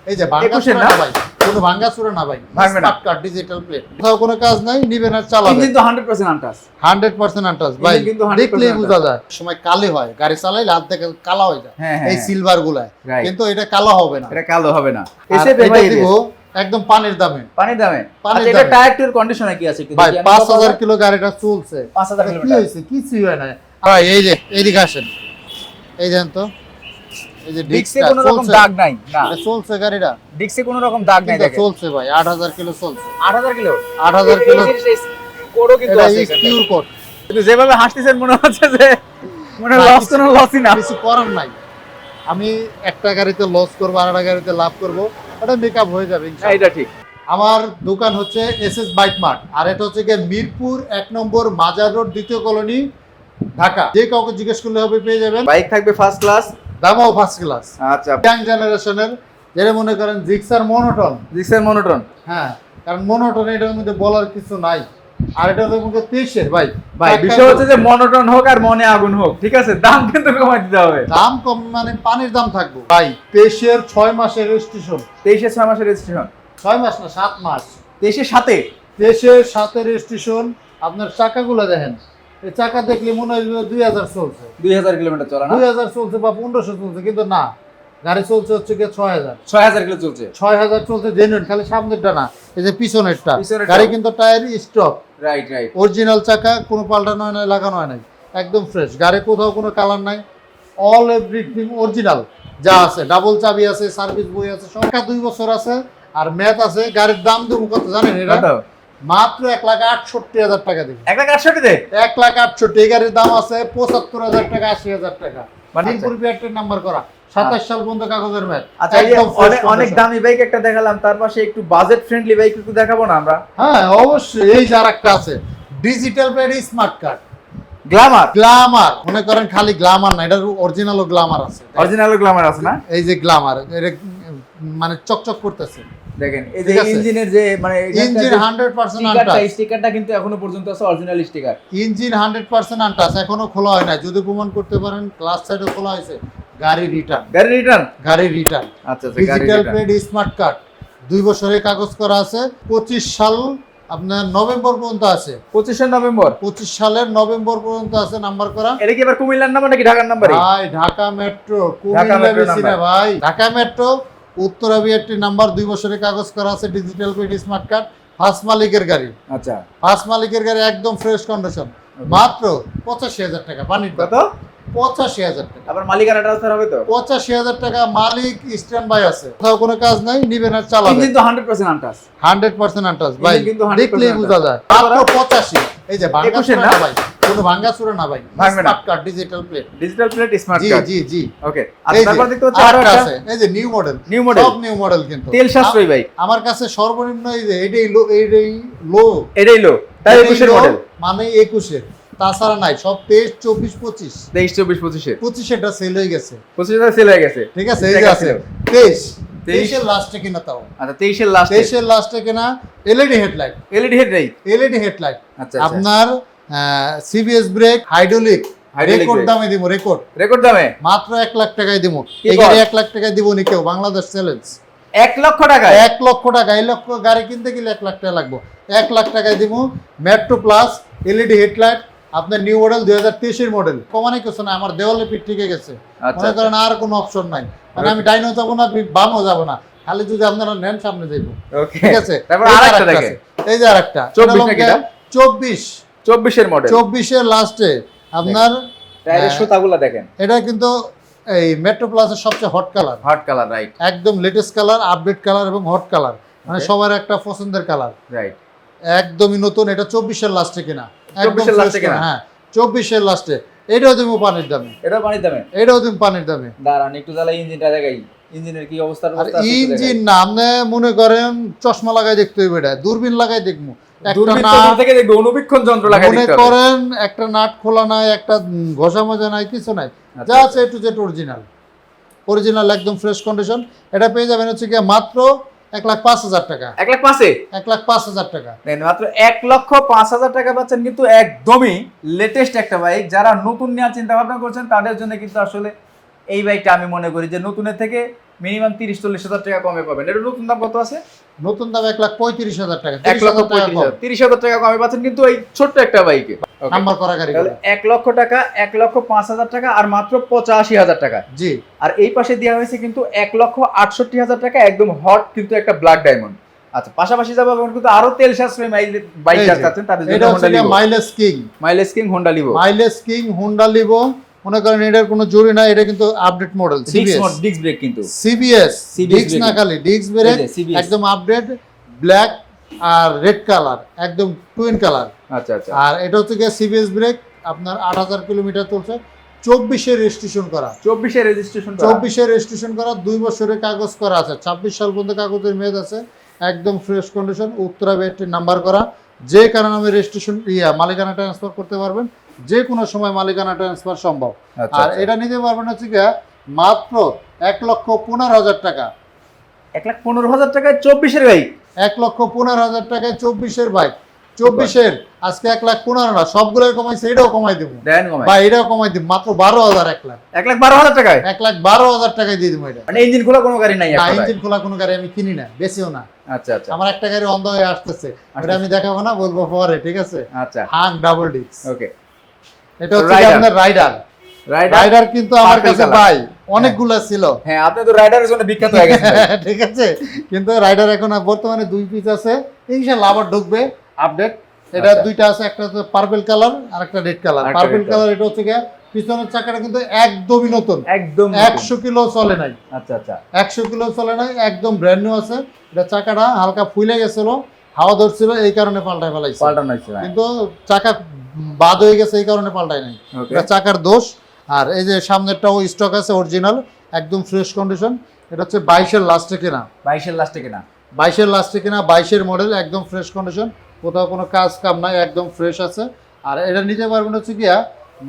এই যে ভাঙাচোরা না ভাই, কোনো ভাঙাচোরা না ভাই, স্মার্ট কার্ড ডিজিটাল প্লেট, কোথাও কোনো কাজ নাই, নিবেন আর চালাবেন। কিন্তু 100% আনটাচ, 100% আনটাচ ভাই, দেখলেই বোঝা যায়। সময় কালো হয়, গাড়ি চালাইলে হাত থেকে কালো হয়ে যায় এই সিলভার গুলায়, কিন্তু এটা কালো হবে না, এটা কালো হবে না। এসে দিব একদম পানির দামে, পানির দামে। আচ্ছা, এটা টায়ার টুর কন্ডিশনে কি আছে একটু ভাই? 5000 কিলো গাড়িটা চলছে, 5000 কি কিলোমিটার হইছে? কিছুই হয় না ভাই। এই যে এইদিকে আসেন, এই দেন তো, এই যে ডিক্সে কোনো রকম দাগ নাই না, এটা চলছে গাড়িটা, ডিক্সে কোনো রকম দাগ নাই, দেখেন চলছে ভাই। 8000 কিলো চলছে, 8000 কিলো, 8000 কিলো কোডও কিন্তু আছে এখানে, পিওর কোড। কিন্তু যেভাবে হাসতেছেন মনে হচ্ছে যে মনে লস কোনো লসই না। কিছু করার নাই, আমি একটা গাড়িতে লস করব আর একটা গাড়িতে লাভ করব, ওটা মেকআপ হয়ে যাবে ইনশাআল্লাহ। এটা ঠিক। আমার দোকান হচ্ছে এসএস বাইক মার্ট, আর এটা হচ্ছে গিয়ে মিরপুর 1 নম্বর মাজার রোড, 2য় কলোনি, ঢাকা। যে কাউকে জিজ্ঞেস করলে হবে, পেয়ে যাবেন। বাইক থাকবে ফার্স্ট ক্লাস, দামও ফার্স্ট ক্লাস। আচ্ছা, ইয়াং জেনারেশনের, যেটা মনে করেন জিক্সার মনোটন, জিক্সার মনোটন, হ্যাঁ, কারণ মনোটন এটার মধ্যে বলার কিছু নাই, আর এটা হচ্ছে মধ্যে 23-এর ভাই। ভাই বিষয় হচ্ছে যে মনোটন হোক আর মনে আগুন হোক, ঠিক আছে, দাম কিন্তু কমাই দিতে হবে। দাম কম মানে পানির দাম থাকবে ভাই। 23-এর 6 মাসের রেজিস্ট্রেশন, 23-এর 6 মাসের রেজিস্ট্রেশন, 6 মাস না 7 মাস, 23-এর সাথে, 23-এর সাথে রেজিস্ট্রেশন। আপনার চাকাগুলো দেখেন, এই চাকা দেখলে মনে হয় 2000 চলছে, 2000 কিলোমিটার চলে না, 2000 চলছে বা 1500 চলছে, কিন্তু না, গাড়ি চলছে হচ্ছে কি 6000 কিলো চলছে, 6000 চলছে জেনুইন। খালি সামনেরটা না, এই যে পিছনেরটা পিছনেরটা। গাড়ি কিন্তু tyre stock, right right, original চাকা, কোনো পাল্টানো হয় না, লাগানো হয় নাই, একদম ফ্রেশ গাড়ি, কোথাও কোনো কালার নাই, অল এভরিথিং অরিজিনাল যা আছে। ডাবল চাবি আছে, সার্ভিস বই আছে, সংখ্যা 2 বছর আছে, আর ম্যাথ আছে। গাড়ির দাম দেবো কত জানেন? এটা মাত্র 1,68,000 টাকা দেবে। 1,68,000 দে, 1,68,000। এই গাড়ির দাম আছে 75,000 টাকা, 80,000 টাকা। দিনপুর বিআরটির নাম্বার করা, 27 সাল পর্যন্ত কাগজের ম্যাথ। আচ্ছা, অনেক দামি বাইক একটা দেখালাম, তার পাশে একটু বাজেট ফ্রেন্ডলি বাইক একটু দেখাবো না আমরা? হ্যাঁ অবশ্যই, এই যার একটা আছে digital plate smart card, Glamour. Glamour মনে করেন খালি গ্ল্যামার না, এটার অরিজিনালও গ্ল্যামার আছে, অরিজিনাল গ্ল্যামার আছে না? এই যে গ্ল্যামার, এটা মানে চকচক করতেছে, দেখেন এই যে ইঞ্জিনের যে মানে ইঞ্জিন 100% আনটাচ, স্টিকারটা কিন্তু এখনো পর্যন্ত আছে অরিজিনাল স্টিকার। ইঞ্জিন 100% আনটাচ, এখনো খোলা হয় না। যদি প্রমাণ করতে পারেন ক্লাস সাইডে খোলা হয়েছে, গাড়ি রিটার্ন, গাড়ি রিটার্ন। আচ্ছা, ডিজিটাল প্লেট স্মার্ট কার্ড, 2 বছরের কাগজ করা আছে। 25 সাল আপনার নভেম্বর পর্যন্ত আছে, 25 নভেম্বর, 25 সালের নভেম্বর পর্যন্ত আছে নাম্বার করা। এটা কি এবার কুমিল্লার নাম্বার নাকি ঢাকার নাম্বার? ভাই ঢাকা মেট্রো, কুমিল্লা বেশি না ভাই, Dhaka metro, Uttara BRT number, 2 বছরের কাগজ করা আছে। Digital plate smart card, first মালিকের গাড়ি। আচ্ছা, ফার্স্ট মালিকের গাড়ি, একদম ফ্রেশ কন্ডিশন, মাত্র 85,000 টাকা। পানির কত? 85,000 টাকা। আবার মালিকানা ট্রান্সফার হবে তো? 85,000 টাকা, মালিক স্ট্যান্ড বাই আছে, কোথাও কোনো কাজ নাই, নিবেন আর চালাবেন। ইঞ্জিন তো 100% আনটাচ, 100% আনটাচ ভাই, কিন্তু দেখলেই বোঝা যায়। মাত্র 85। এই যে ভাঙাচোরা না ভাই, কোনো ভাঙাচোরা না ভাই, smart card digital plate, smart card. জি জি। ওকে, আচ্ছা, তারপর দেখতে হচ্ছে আরো একটা আছে, এই যে নিউ মডেল, সব নিউ মডেল, কিন্তু তেল সাশ্রয়ী বাইক। আমার কাছে সর্বনিম্ন এই যে এটাই লো, তাই 21 এর মডেল, মানে 21 এর, তাছাড়া নাই। সব 23, 24, 25, 23, 24, 25 এর, 25 এটা সেল হয়ে গেছে, 25 এর সেল হয়ে গেছে, ঠিক আছে। এই যে আছে 23 এর লাস্টে কিনা, তাও আচ্ছা 23 এর লাস্টে, 23 এর লাস্টে কিনা। এলইডি হেডলাইট, এলইডি হেডলাইট, আচ্ছা, আপনার সিবিএস ব্রেক, হাইড্রোলিক, রেকর্ড দামে দিব, রেকর্ড দামে মাত্র 1 লাখ টাকায় দিব। এই গাড়ি 1 লাখ টাকায় দিব নি কেউ, বাংলাদেশ চ্যালেঞ্জ। 1 লক্ষ টাকা, 1 লক্ষ টাকা। এই লক্ষ গাড়ি কিনতে গেলে 1 লাখ টাকা লাগবে, 1 লাখ টাকায় দিব। মেট্রো প্লাস, এলইডি হেডলাইট, আপনার নিউ মডেল, 2023 এর মডেল। কমানে কিছু না, আমার দেওয়ালে পিঠ ঠিক গেছে, মনে করেন আর কোনো অপশন নাই, মানে আমি ডাইনও যাবো না, বামও যাবো না, খালি যদি আপনারা নেন সামনে যাইবো, ঠিক আছে। তারপর আরেকটা দেখেন, এই যে আরেকটা 24 এর মডেল, 24 এর লাস্টে আপনার টায়ারের সুতাগুলো দেখেন। এটা কিন্তু এই মেট্রো প্লাসের সবচেয়ে হট কালার, রাইট, একদম লেটেস্ট কালার, আপডেট কালার এবং হট কালার, মানে সবার একটা পছন্দের কালার, রাইট, একদমই নতুন। এটা 24 এর লাস্টে কিনা, 24 এর লাস্টে কিনা, হ্যাঁ 24 এর লাস্টে। এটাও দিব পানির দামে, এটাও দিব পানির দামে। দাঁড়ান একটু জ্বালা ইঞ্জিনটা দেখাই, ইঞ্জিনের কি অবস্থা আছে। ইঞ্জিন না, আপনি মনে করেন চশমা লাগাই দেখতে হইবে, এটা দূরবীন লাগাই দেখবো, অনুবীক্ষণ যন্ত্র লাগাই মনে করেন একটা নাট খোলা নাই, একটা ঘষা মজা নাই, কিছু নাই, যা আছে একটু যেটা অরিজিনাল একদম ফ্রেশ কন্ডিশন। এটা পেয়ে যাবেন হচ্ছে কি মাত্র 1,05,000 টাকা, 1,05,000 টাকা, মাত্র 1,05,000 টাকা পাচ্ছেন, কিন্তু একদমই লেটেস্ট একটা বাইক। যারা নতুন নেওয়ার চিন্তা ভাবনা করছেন তাদের জন্য কিন্তু আসলে এই বাইকটা আমি মনে করি যে নতুনের থেকে মিনিমাম 30-40 হাজার টাকা কমে পাবেন। এর নতুন দাম কত আছে? নতুন দাম 1,35,000 টাকা, 1,35,000, 30,000 টাকা কমে পাচ্ছেন কিন্তু এই ছোট্ট একটা বাইকে। নাম্বার করা গাড়ি, 1 লক্ষ টাকা, 1,05,000 টাকা আর মাত্র 85,000 টাকা। জি। আর এই পাশে দেওয়া হয়েছে কিন্তু 1,68,000 টাকা, একদম হট কিন্তু একটা ব্ল্যাক ডায়মন্ড। আচ্ছা, পাশাপাশি যাবো কিন্তু আরো তেল সাশ্রয়ী বাইক চাচ্ছেন তাদের জন্য Honda Livo. Mileage king Honda Livo. Honda Livo মনে করেন এটার কোনো জরুরি না, এটা কিন্তু আপডেট মডেল, ডিস্ক ব্রেক কিন্তু সিবিএস ডিস্ক না, খালি ডিস্ক ব্রেক একদম আপডেট, ব্ল্যাক আর রেড কালার, একদম টুইন কালার। আচ্ছা আচ্ছা। আর এটা হচ্ছে গিয়ে সিবিএস ব্রেক, আপনার 8,000 কিলোমিটার চলছে, 24-এর রেজিস্ট্রেশন করা, 24-এর রেজিস্ট্রেশন করা, 2 বছরের কাগজ করা আছে, 26 সাল পর্যন্ত কাগজের মেয়াদ আছে, একদম fresh condition, Uttara battery number করা, যে কারণে আমি রেজিস্ট্রেশন মালিকানা ট্রান্সফার করতে পারবেন, যে কোনো সময় মালিকানা ট্রান্সফার সম্ভব। আর এটা নিতে পারবেন হচ্ছে গিয়ে মাত্র 1,15,000 টাকা। 1,15,000 টাকায় 24-এর বাইক, 1,15,000 টাকায় 24-এর বাইক, 24-এর আজকে 1,15,000 না, সবগুলোই কমাইছে, এটাও কমাই দেবো ভাই, এটাও কমাই দিব মাত্র 12,000। 1,12,000 টাকায়, 1,12,000 টাকায় দিয়ে দিব এটা। মানে ইঞ্জিন খোলা কোনো গাড়ি নাই? ইঞ্জিন খোলা কোনো গাড়ি আমি কিনি না, বেশিও না। আচ্ছা আচ্ছা। আমার একটা গাড়ি অন্ধ হয়ে আসতেছে, ওটা আমি দেখাবো না, বলবো পরে, ঠিক আছে? আচ্ছা। হাং ডাবল ডিস্ক, ওকে। এটা হচ্ছে আপনার রাইডার কিন্তু আমার কাছে ভাই অনেকগুলা ছিল। হ্যাঁ, আপনি তো রাইডারের জন্য বিখ্যাত হয়ে গেছেন ঠিক আছে, কিন্তু রাইডার এখন বর্তমানে 2 পিস আছে, ইনশাআল্লাহ আবার ঢুকবে আপডেট। এটা দুইটা আছে, একটা হচ্ছে পার্পল কালার আর একটা রেড কালার। পার্পল কালার এটা হচ্ছে গিয়ে পিছনের চাকাটা কিন্তু একদমই নতুন, একদম 100 কিলো চলে নাই। আচ্ছা আচ্ছা। 100 কিলো চলে নাই, একদম ব্র্যান্ড নিউ আছে। এটা চাকাটা হালকা ফুলে গেছিল, হাওয়া ধরছিল, এই কারণে পাল্টাই ফেলাইছে, কিন্তু চাকা বাদ হয়ে গেছে, এই কারণে পাল্টাই নাই, এটা চাকার দোষ। আর এই যে সামনেরটাও স্টক আছে, অরিজিনাল, একদম ফ্রেশ কন্ডিশন। এটা হচ্ছে 22-এর লাস্টে কেনা, 22-এর লাস্টে কেনা, 22-এর মডেল, একদম ফ্রেশ কন্ডিশন, কোথাও কোনো কাজ কাম নাই, একদম ফ্রেশ আছে। আর এটা নিতে পারবেন হচ্ছে গিয়া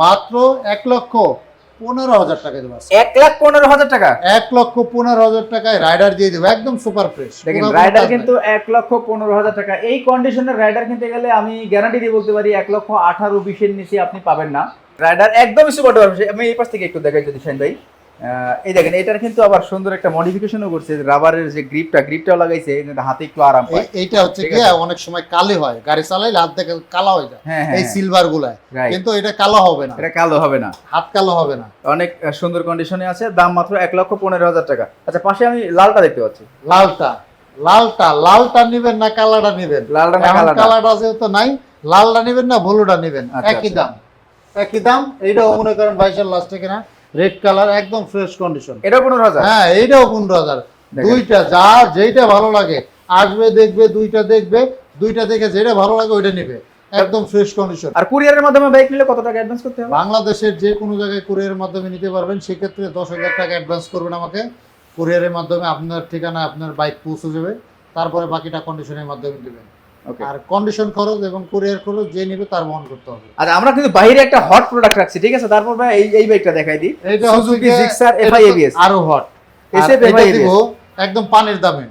মাত্র 1,15,000 টাকা দেবো। 1,15,000 টাকা, 1,15,000 টাকায় রাইডার দিয়ে দেবো, একদম সুপার ফ্রেশ। দেখেন রাইডার কিন্তু 1,15,000 টাকা। এই কন্ডিশনের রাইডার কিনতে গেলে আমি গ্যারান্টি দিয়ে বলতে পারি 1,18,20-এর নিচে আপনি পাবেন না। রাইডার একদমই সুপার ডুপার। আমি এই পাশ থেকে একটু দেখাই যদি শাইন ভাই, এই দেখেন এটার কিন্তু আবার সুন্দর একটা মডিফিকেশনও করছে, রাবারের যে গ্রিপটাও লাগাইছে, হাতে একটু আরাম পায়। এইটা হচ্ছে কি অনেক সময় কালো হয়, গাড়ি চালাইলে হাত থেকে কালো হয়ে যায় এই সিলভার গুলায়, কিন্তু এটা কালো হবে না, হাত কালো হবে না, অনেক সুন্দর কন্ডিশনে আছে। দাম মাত্র 1,15,000 টাকা। আচ্ছা, পাশে আমি লালটা দেখতে পাচ্ছি, লালটা নিবেন না কালাটা নিবেন? কালাটা যেহেতু নাই, লালটা নিবেন না ব্লুটা নিবেন, একই দাম। এইটাও মনে করেন 22-এর লাস্টে কিনা, রেড কালার, একদম ফ্রেশ কন্ডিশন। এটা 15,000? হ্যাঁ, এইটাও 15,000। দুইটা যেইটা ভালো লাগে আসবে, দেখবে, দুইটা দেখে যেটা ভালো লাগে ওইটা নিবে, একদম ফ্রেশ কন্ডিশন। আর কুরিয়ারের মাধ্যমে বাইক নিলে কত টাকা অ্যাডভান্স করতে হবে? বাংলাদেশের যে কোনো জায়গায় কুরিয়ারের মাধ্যমে নিতে পারবেন, সেক্ষেত্রে 10,000 টাকা অ্যাডভান্স করবেন আমাকে। কুরিয়ারের মাধ্যমে আপনার ঠিকানা আপনার বাইক পৌঁছে যাবে, তারপরে বাকিটা কন্ডিশনের মাধ্যমে দিবেন। আর কন্ডিশন খরচ এবং কুরিয়ার খরচ যে নিবে তার বহন করতে হবে। আচ্ছা, আমরা কিন্তু বাইরে একটা হট প্রোডাক্ট রাখছি, ঠিক আছে? তারপর ভাই এই বাইকটা দেখাই দিই, এটা সুজুকি জিক্সার FI ABS, আরো হট, এটা দিব একদম পানির দামে।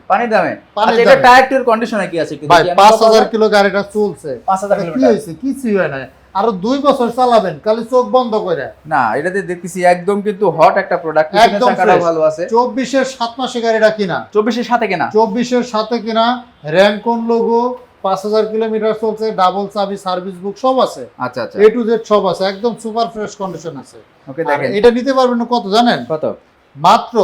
আচ্ছা, এটা টায়ার টুর কন্ডিশনে কি আছে একটু ভাই? 5,000 কিলো গাড়িটা চলছে, 5,000 কিলো, কি হইছে? কিছুই হয় না, আরো 2 বছর চালাবেন খালি চোখ বন্ধ করে। না, এটাতে দেখতেছি একদম কিন্তু হট একটা প্রোডাক্ট, একদম চাকাটা ভালো আছে। 24-এর 7 মাসে গাড়িটা কিনা, 24-এর সাথে কিনা, র্যাঙ্কন লোগো, 5,000 কিলোমিটার চলছে, ডাবল চাবি, সার্ভিস বুক সব আছে। আচ্ছা আচ্ছা, A to Z সব আছে, একদম সুপার ফ্রেশ কন্ডিশন আছে। ওকে, দেখেন এটা নিতে পারবেন কত জানেন? কত? মাত্র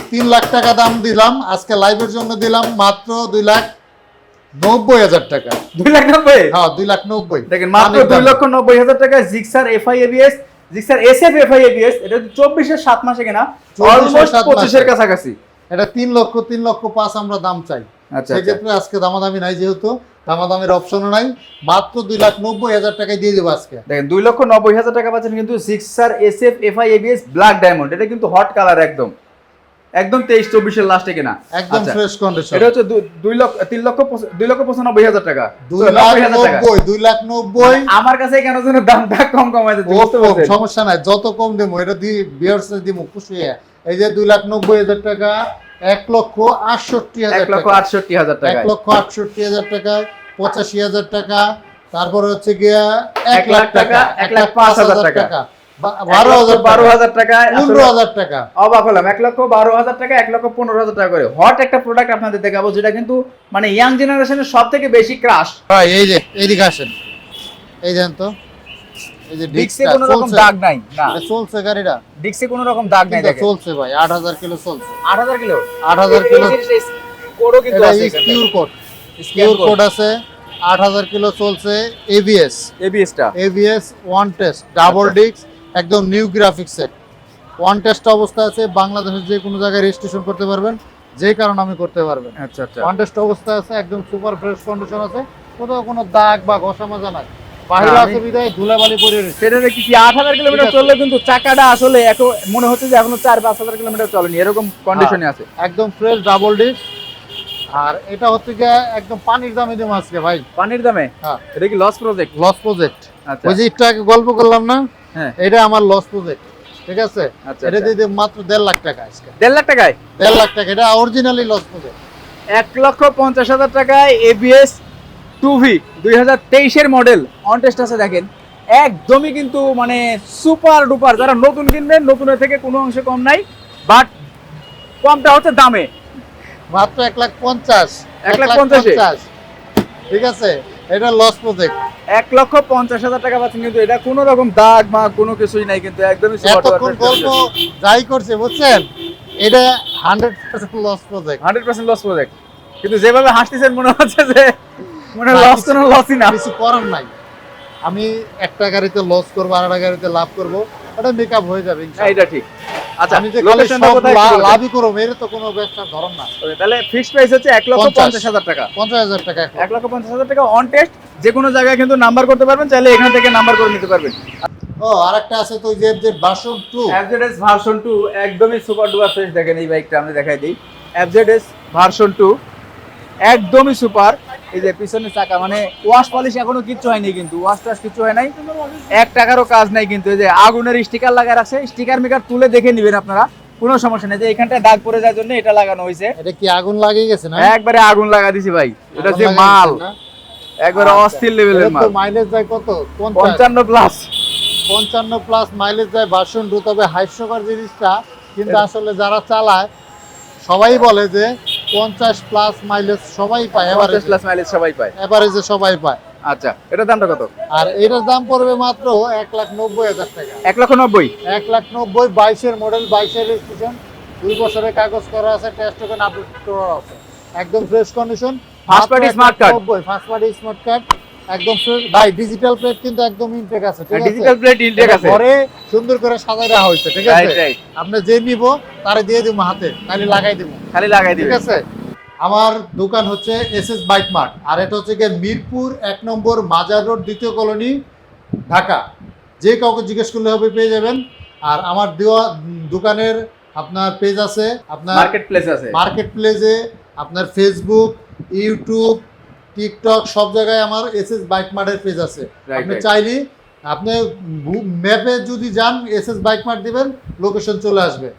3 লাখ টাকা দাম দিলাম আজকে লাইভের জন্য, দিলাম মাত্র 2,90,000 টাকা। 2,90,000? হ্যাঁ, 2,90,000। দেখেন মাত্র 2,90,000 টাকা Gixxer FI ABS, Gixxer SF FI ABS। এটা 24-এর 7 মাসে কেনা, অলমোস্ট 25-এর কাছাকাছি। এটা 3,05,000 আমরা দাম চাই। আচ্ছা, সেক্ষেত্রে আজকে দামাদামি নাই, যেহেতু দামাদামির অপশনও নাই, মাত্র 2,90,000 টাকায় দিয়ে দেবো আজকে। দেখেন 2,90,000 টাকা পাচ্ছেন কিন্তু Gixxer SF FI ABS black diamond. এটা কিন্তু হট কালার, একদম 23-24-এর লাস্টে কেনা, একদম ফ্রেশ কন্ডিশন। এটা হচ্ছে 2,95,000 টাকা। 2,90,000। আমার কাছে কেন যেন দামটা কম আছে, বুঝতে পারছেন? সমস্যা নাই, যত কম দেবো এটা দিয়ে বিয়ার্স দিমু খুশি। এই যে 2,90,000 টাকা, 1,68,000 টাকা, 1,68,000 টাকা, 1,68,000 টাকা, 85,000 টাকা, তারপরে হচ্ছে গিয়া 1 লাখ টাকা, 1,05,000 টাকা। 12,000 টাকায় 15,000 টাকা। অবাক হলাম, 1,12,000 টাকা, 1,15,000 টাকা করে হট একটা প্রোডাক্ট আপনাদের দেখাবো, যেটা কিন্তু মানে ইয়াং জেনারেশনের সব থেকে বেশি ক্রাশ। ভাই এই যে এইদিকে আসেন, এই দেন তো, এই যে ডিক্সে ডিক্সটা কোনো রকম চলছে, দাগ নাই না, এটা চলছে গাড়িটা, ডিক্সে কোনো রকম দাগ নাই, কিন্তু দেখেন চলছে ভাই, 8,000 কিলো চলছে, 8,000 কিলো 8,000 কিলো। কোডও কিন্তু এটা আছে এখানে, পিওর কোড, পিওর কোড আছে, 8,000 কিলো চলছে। এবিএস, এবিএসটা ABS one test, double disc, একদম new graphics set, one test অবস্থা আছে। বাংলাদেশের যে কোনো জায়গায় রেজিস্ট্রেশন করতে পারবেন, যে কারণে আমি করতে পারবেন। আচ্ছা আচ্ছা, ওয়ান টেস্ট অবস্থা আছে, একদম সুপার ফ্রেশ কন্ডিশন আছে, কোথাও কোনো দাগ বা ঘষা মাজা নাই, বাইরে আমি- আছে বিদায় ধুলাবালি পড়ে রয়েছে। সেটা দেখি 8,000 কিলোমিটার ঠিক আছে। চললে কিন্তু চাকাটা আসলে মনে হচ্ছে যে এখনো 4-5,000 কিলোমিটার চলেনি, এরকম কন্ডিশনে আছে। একদম ফ্রেশ ডাবল ডিস্ক। আর এটা হচ্ছে গিয়ে একদম পানির দামে দেবো আজকে ভাই। পানির দামে? হ্যাঁ, এটা কি লস প্রজেক্ট? Loss project. আচ্ছা ওই যে একটু আগে গল্প করলাম না, হ্যাঁ, এটা আমার লস প্রজেক্ট, ঠিক আছে। আচ্ছা এটা দিয়ে দেব মাত্র 1.5 লাখ টাকা আজকে, 1.5 লাখ টাকায় 1.5 লাখ টাকা, এটা অরিজিনালি লস প্রজেক্ট। 1,50,000 টাকায় এবিএস 2V 2023 এর মডেল অন টেস্ট আছে, দেখেন একদমই কিন্তু মানে সুপার ডুপার। যারা নতুন কিনবেন, নতুনের থেকে কোনো অংশে কম নাই, বাট কমটা হচ্ছে দামে। মাত্র 1,50,000, 1,50,000 ঠিক আছে। এটা লস প্রজেক্ট। 1,50,000 টাকা পাচ্ছেন, কিন্তু এটা কোনো রকম দাগ বা কোনো কিছুই নাই, কিন্তু একদমই সুপার এতক্ষণ গল্প যাই করছে বুঝছেন, এটা 100% লস প্রজেক্ট। 100% লস প্রজেক্ট, কিন্তু যেভাবে হাসতেছেন মনে হচ্ছে যে মানে লস কোনো লসই না। কিছু করার নাই, আমি একটা গাড়িতে লস করবো আর একটা গাড়িতে লাভ করবো, এটা মেকআপ হয়ে যাবে হ্যাঁ, ইনশাআল্লাহ। এটা ঠিক। আচ্ছা, আমি যে খালি লোকেশনটা সব কোথায় একটু বলবেন? লাভই করবো, এর তো কোনো ব্যবসার ধরন না। Okay, তাহলে ফিক্সড প্রাইস হচ্ছে 1,50,000 টাকা। 50,000 টাকা এখন। 1,50,000 টাকা অন টেস্ট, যে কোনো জায়গায় কিন্তু নাম্বার করতে পারবেন, চাইলে এখান থেকে নাম্বার করে নিতে পারবেন। ও আরেকটা আছে তো, যে ভার্সন 2, FZS ভার্সন 2 একদমই সুপার ডুপার ফ্রেশ। দেখেন এই বাইকটা আমি দেখাই দিই, FZS ভার্সন 2 একদমই সুপার। এই যে পিছনের চাকা মানে ওয়াশ পলিশ এখনো কিচ্ছু হয়নি, কিন্তু ওয়াশ টাশ কিছু হয় নাই, 1 টাকারও কাজ নাই, কিন্তু এই যে আগুনের স্টিকার লাগা রাখছে, স্টিকার মিকার তুলে দেখে নেবেন আপনারা, কোনো সমস্যা নেই। যে এখানটায় দাগ পড়ে যাওয়ার জন্য এটা লাগানো হয়েছে, এটা কি আগুন লাগিয়ে গেছে না? একবারে আগুন লাগা দিছি ভাই। এটা আগুন যে লাগিয়ে মাল গেছে না? একবারে আচ্ছা। অস্থির লেভেলের এর মাল, তো মাইলেজ যায় কত? 55 প্লাস। 55 প্লাস মাইলেজ যায় ভার্সন 2। তবে হাস্যকর জিনিসটা কিন্তু আসলে যারা চালায় সবাই বলে যে 50 প্লাস মাইলেজ সবাই পায়, 50 প্লাস মাইলেজ সবাই পায়। এভারেজে সবাই পায়। আচ্ছা, এটার দামটা কত? আর এটার দাম পড়বে মাত্র 1,90,000 টাকা। 1,90,000। 1,90,000, 22-এর মডেল, 22-এর রেজিস্ট্রেশন, 2 বছরের কাগজ করা আছে, টেস্ট টোকেন আপডেট করা আছে, একদম fresh condition. First party smart card। First party smart card, একদম ফ্রেশ ভাই। ডিজিটাল প্লেট কিন্তু একদম ইনটেক আছে, ঠিক আছে। ডিজিটাল প্লেট ইনটেক আছে, ঘরে সুন্দর করে সাজায় রাখা হয়েছে, ঠিক আছে। রাইট রাইট, আপনি যে নিব তারে দিয়ে দিব হাতে, খালি লাগাই দিব, খালি লাগাই ঠিক দিবেন। আছে। আমার দোকান হচ্ছে এসএস বাইক মার্ট, আর এটা হচ্ছে গিয়ে মিরপুর 1 নম্বর মাজার রোড, 2য় কলোনি, ঢাকা। যে কাউকে জিজ্ঞেস করলে হবে, পেয়ে যাবেন। আর আমার দেওয়া দোকানের আপনার পেজ আছে, আপনার মার্কেট প্লেস আছে, মার্কেট প্লেসে, আপনার ফেসবুক, ইউটিউব, টিকটক, সব জায়গায় আমার এসএস বাইক মার্টের পেজ আছে। Right, আপনি right. চাইলে আপনি ম্যাপে যদি যান, এসএস বাইক মার্ট দিবেন, লোকেশন চলে আসবে।